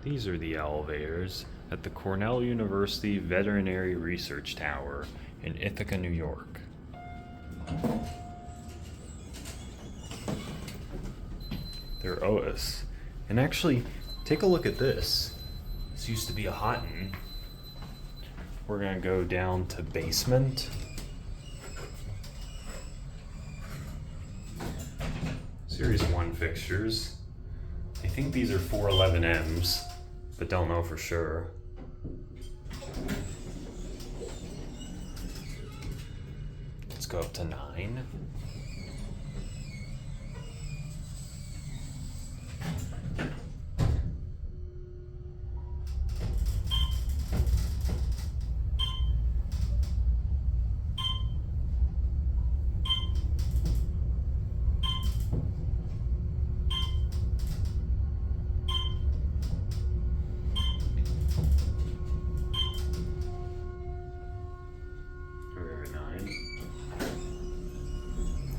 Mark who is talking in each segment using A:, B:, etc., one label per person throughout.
A: These are the elevators at the Cornell University Veterinary Research Tower in Ithaca, New York. They're Otis. And actually, take a look at this. This used to be a Haughton. We're gonna go down to basement. Series 1 fixtures. I think these are 411Ms, but don't know for sure. Let's go up to 9.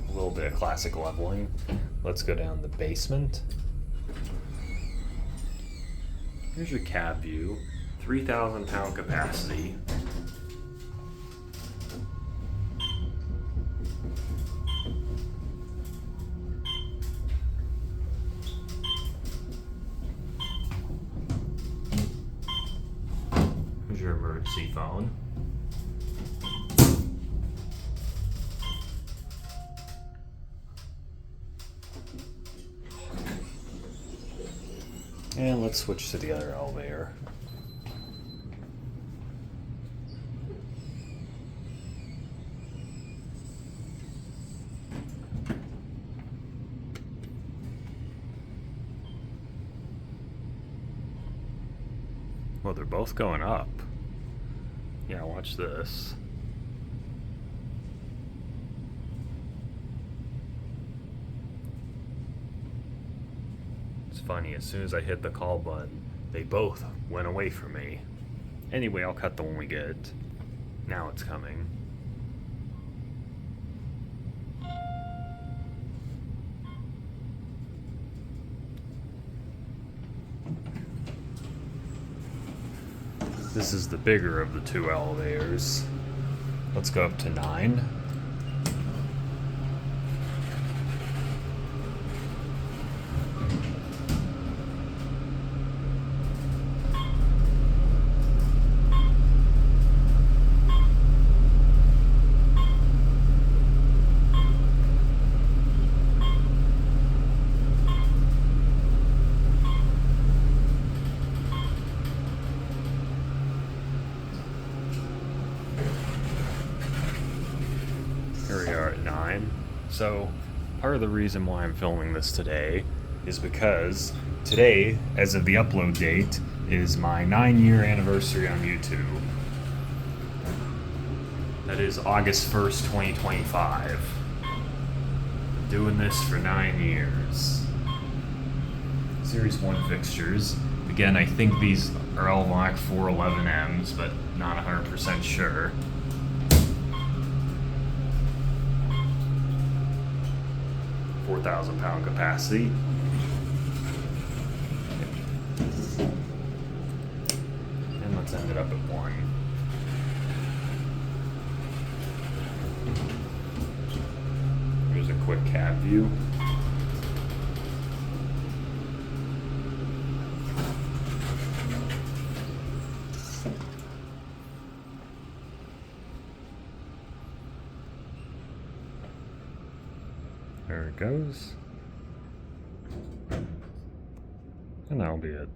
A: A little bit of classic leveling. Let's go down the basement. Here's your cab view, 3,000 pound capacity. Here's your emergency phone. And let's switch to the other elevator. Well, they're both going up. Yeah, watch this. It's funny, as soon as I hit the call button, they both went away from me. Anyway, I'll cut the one we get. Now it's coming. This is the bigger of the two elevators. Let's go up to 9. Here we are at 9. So, part of the reason why I'm filming this today is because today, as of the upload date, is my 9-year anniversary on YouTube. That is August 1st, 2025. I'm doing this for 9 years. Series 1 fixtures. Again, I think these are Elevonic 411Ms, but not 100% sure. £4,000 capacity. And let's end it up at 1. Here's a quick cab view. There it goes. And that'll be it.